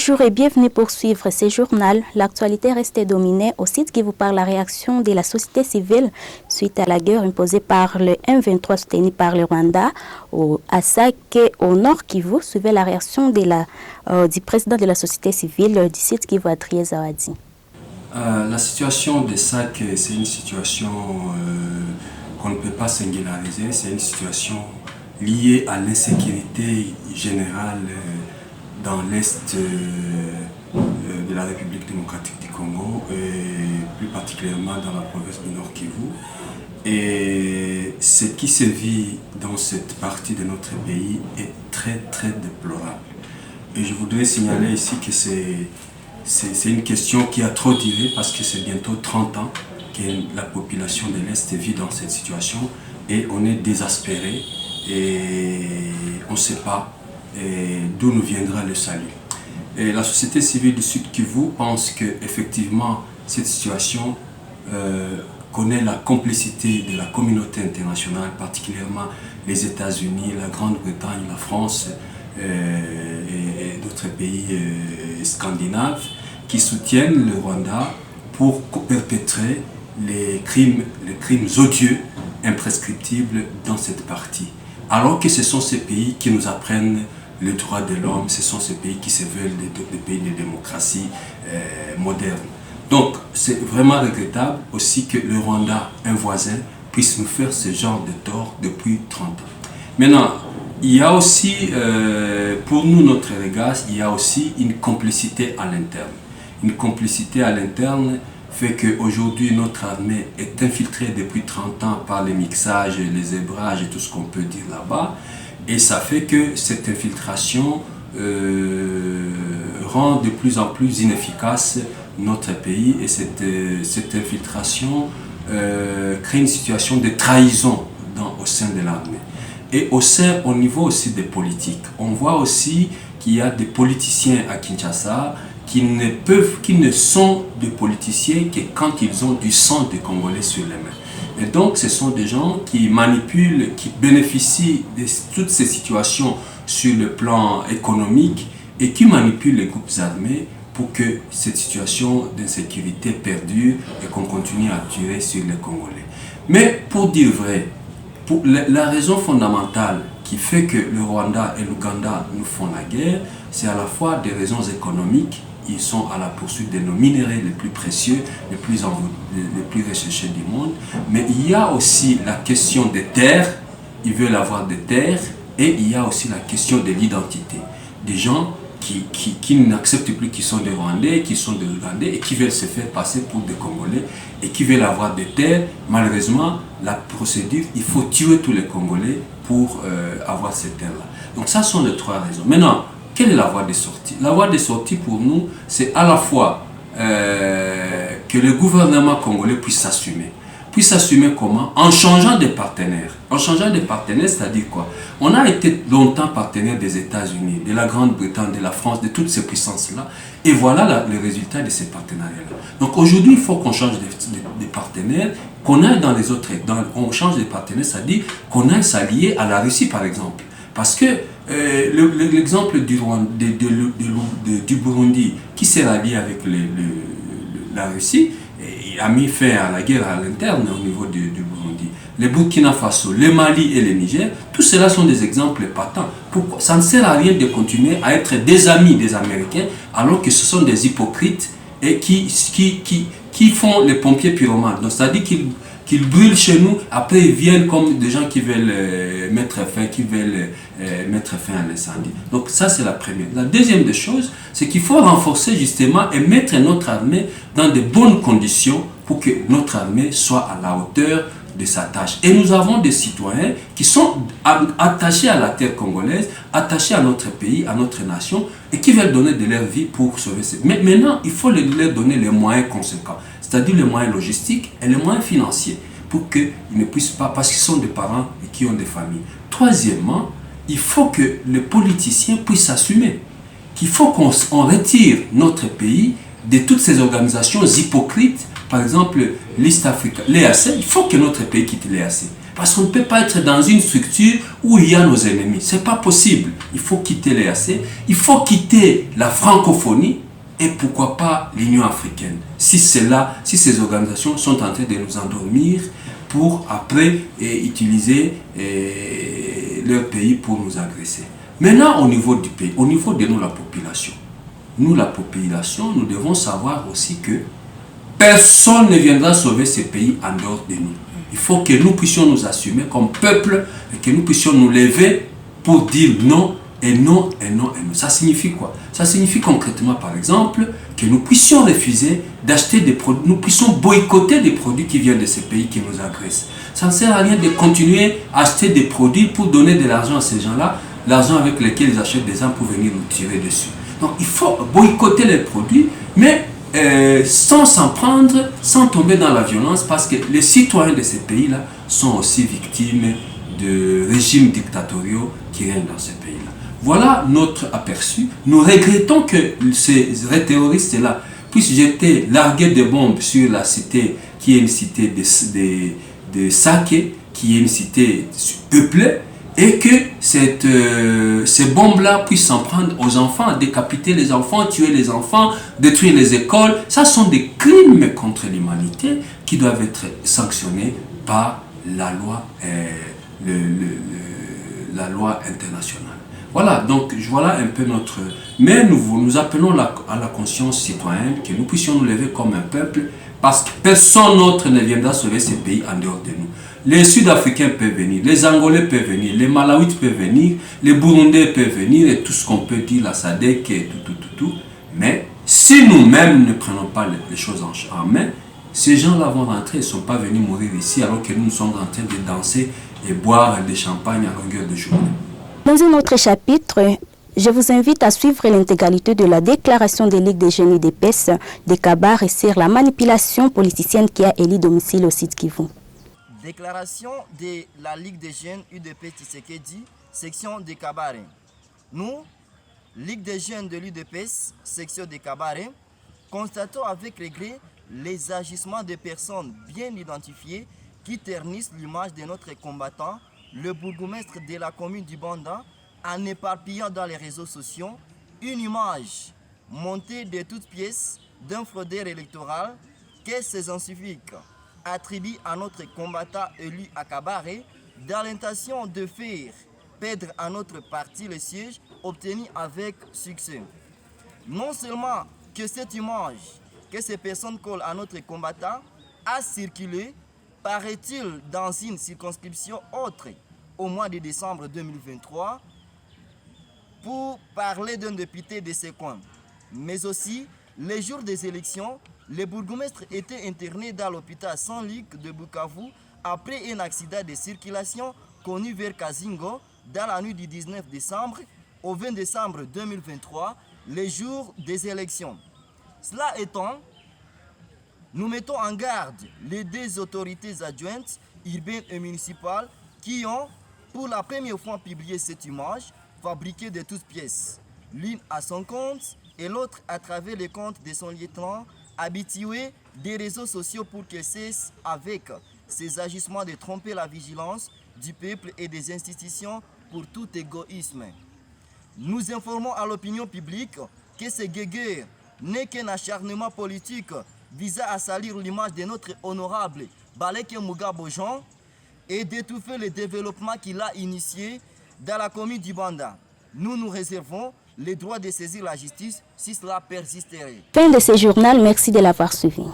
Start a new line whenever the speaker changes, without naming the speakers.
Bonjour et bienvenue pour suivre ce journal. L'actualité reste dominée au site qui vous parle la réaction de la société civile suite à la guerre imposée par le M23 soutenu par le Rwanda à Sake au nord Kivu. Suivez la réaction du président de la société civile du site Kivu, Adrien Zawadi.
La situation de Sake, c'est une situation qu'on ne peut pas singulariser. C'est une situation liée à l'insécurité générale dans l'est de la République démocratique du Congo et plus particulièrement dans la province du Nord Kivu. Et ce qui se vit dans cette partie de notre pays est très très déplorable. Et je voudrais signaler ici que c'est une question qui a trop duré parce que c'est bientôt 30 ans que la population de l'Est vit dans cette situation et on est désespéré et on ne sait pas d'où nous viendra le salut. Et la société civile du Sud Kivu pense qu'effectivement cette situation connaît la complicité de la communauté internationale, particulièrement les États-Unis, la Grande-Bretagne, la France et d'autres pays scandinaves qui soutiennent le Rwanda pour perpétrer les crimes odieux, imprescriptibles dans cette partie. Alors que ce sont ces pays qui nous apprennent les droits de l'homme, ce sont ces pays qui se veulent des pays de démocratie moderne. Donc c'est vraiment regrettable aussi que le Rwanda, un voisin, puisse nous faire ce genre de tort depuis 30 ans. Maintenant, il y a aussi, pour nous, notre regard, il y a aussi une complicité à l'interne. Une complicité à l'interne fait qu'aujourd'hui notre armée est infiltrée depuis 30 ans par les mixages, les zébrages et tout ce qu'on peut dire là-bas. Et ça fait que cette infiltration rend de plus en plus inefficace notre pays. Et cette infiltration crée une situation de trahison au sein de l'armée. Et au niveau aussi des politiques. On voit aussi qu'il y a des politiciens à Kinshasa qui ne sont des politiciens que quand ils ont du sang des Congolais sur les mains. Et donc, ce sont des gens qui manipulent, qui bénéficient de toutes ces situations sur le plan économique et qui manipulent les groupes armés pour que cette situation d'insécurité perdure et qu'on continue à tirer sur les Congolais. Mais pour dire vrai, la raison fondamentale qui fait que le Rwanda et l'Ouganda nous font la guerre, c'est à la fois des raisons économiques. Ils sont à la poursuite de nos minéraux les plus précieux, les plus recherchés du monde. Mais il y a aussi la question des terres. Ils veulent avoir des terres. Et il y a aussi la question de l'identité. Des gens qui n'acceptent plus qu'ils sont des Rwandais, qui sont des Ougandais et qui veulent se faire passer pour des Congolais et qui veulent avoir des terres. Malheureusement, la procédure, il faut tuer tous les Congolais pour avoir ces terres-là. Donc ça sont les trois raisons. Maintenant, quelle est la voie de sortie? La voie de sortie pour nous, c'est à la fois que le gouvernement congolais puisse s'assumer. Puisse s'assumer comment? En changeant de partenaires. En changeant de partenaires, c'est-à-dire quoi? On a été longtemps partenaire des États-Unis, de la Grande-Bretagne, de la France, de toutes ces puissances-là. Et voilà le résultat de ces partenariats-là. Donc aujourd'hui, il faut qu'on change de partenaires, qu'on aille dans les autres... on change de partenaires, c'est-à-dire qu'on aille s'allier à la Russie, par exemple. Parce que l'exemple du Burundi qui s'est rallié avec la Russie et a mis fin à la guerre à l'interne au niveau du Burundi. Le Burkina Faso, le Mali et le Niger, tout cela sont des exemples patents. Pourquoi? Ça ne sert à rien de continuer à être des amis des Américains alors que ce sont des hypocrites et qui font les pompiers pyromanes. C'est-à-dire qu'ils brûlent chez nous, après ils viennent comme des gens qui veulent mettre fin à l'incendie. Donc ça c'est la première. La deuxième des choses, c'est qu'il faut renforcer justement et mettre notre armée dans de bonnes conditions pour que notre armée soit à la hauteur de sa tâche. Et nous avons des citoyens qui sont attachés à la terre congolaise, attachés à notre pays, à notre nation, et qui veulent donner de leur vie pour sauver ces... Mais maintenant, il faut leur donner les moyens conséquents, c'est-à-dire les moyens logistiques et les moyens financiers, pour qu'ils ne puissent pas, parce qu'ils sont des parents et qui ont des familles. Troisièmement, il faut que les politiciens puissent s'assumer, qu'il faut qu'on retire notre pays de toutes ces organisations hypocrites. Par exemple, l'East Africa, l'EAC, il faut que notre pays quitte l'EAC. Parce qu'on ne peut pas être dans une structure où il y a nos ennemis. Ce n'est pas possible. Il faut quitter l'EAC, il faut quitter la francophonie et pourquoi pas l'Union africaine. Si ces organisations sont en train de nous endormir pour après utiliser leur pays pour nous agresser. Maintenant, au niveau du pays, au niveau de nous, la population, nous devons savoir aussi que personne ne viendra sauver ce pays en dehors de nous. Il faut que nous puissions nous assumer comme peuple et que nous puissions nous lever pour dire non et non et non et non. Ça signifie quoi? Ça signifie concrètement, par exemple, que nous puissions refuser d'acheter des produits, nous puissions boycotter des produits qui viennent de ces pays qui nous agressent. Ça ne sert à rien de continuer à acheter des produits pour donner de l'argent à ces gens-là, l'argent avec lequel ils achètent des armes pour venir nous tirer dessus. Donc il faut boycotter les produits, mais sans s'en prendre, sans tomber dans la violence, parce que les citoyens de ces pays-là sont aussi victimes de régimes dictatoriaux qui règnent dans ces pays-là. Voilà notre aperçu. Nous regrettons que ces terroristes-là puissent jeter, larguer des bombes sur la cité, qui est une cité de Saké, qui est une cité peuplée, et que ces bombes-là puissent s'en prendre aux enfants, décapiter les enfants, tuer les enfants, détruire les écoles. Ça sont des crimes contre l'humanité qui doivent être sanctionnés par la loi, la loi internationale. Voilà, donc voilà un peu notre... Mais nous appelons à la conscience citoyenne, que nous puissions nous lever comme un peuple, parce que personne d'autre ne viendra sauver ces pays en dehors de nous. Les Sud-Africains peuvent venir, les Angolais peuvent venir, les Malawites peuvent venir, les Burundais peuvent venir, et tout ce qu'on peut dire, la SADC et tout. Mais si nous-mêmes ne prenons pas les choses en main, ces gens-là vont rentrer, ils ne sont pas venus mourir ici, alors que nous sommes en train de danser et boire des champagnes à longueur de journée.
Dans un autre chapitre, je vous invite à suivre l'intégralité de la déclaration des Ligues des jeunes UDPS de Kabare sur la manipulation politicienne qui a élu domicile au site Kivu.
Déclaration de la Ligue des jeunes UDP Tshisekedi, section de Kabare. Nous, Ligue des jeunes de l'UDPS, section de Kabare, constatons avec regret les agissements de personnes bien identifiées qui ternissent l'image de notre combattant, le bourgmestre de la commune du Banda, en éparpillant dans les réseaux sociaux une image montée de toutes pièces d'un fraudeur électoral que ces insuffiques attribuent à notre combattant élu à Kabare dans l'intention de faire perdre à notre parti le siège obtenu avec succès. Non seulement que cette image que ces personnes collent à notre combattant a circulé, paraît-il, dans une circonscription autre au mois de décembre 2023 pour parler d'un député de ces coins. Mais aussi, les jours des élections, le bourgmestre était interné dans l'hôpital Saint-Luc de Bukavu après un accident de circulation connu vers Kazingo dans la nuit du 19 décembre au 20 décembre 2023, les jours des élections. Cela étant, nous mettons en garde les deux autorités adjointes, urbaines et municipales, qui ont, pour la première fois, publié cette image, fabriquée de toutes pièces. L'une à son compte et l'autre à travers les comptes de son lieutenant, habitué des réseaux sociaux pour qu'elle cesse avec ces agissements de tromper la vigilance du peuple et des institutions pour tout égoïsme. Nous informons à l'opinion publique que ce guéguerre n'est qu'un acharnement politique visant à salir l'image de notre honorable Baleke Mugabo Jean et d'étouffer le développement qu'il a initié dans la commune du Banda. Nous nous réservons le droit de saisir la justice si cela persisterait.
Fin de ce journal, merci de l'avoir suivi.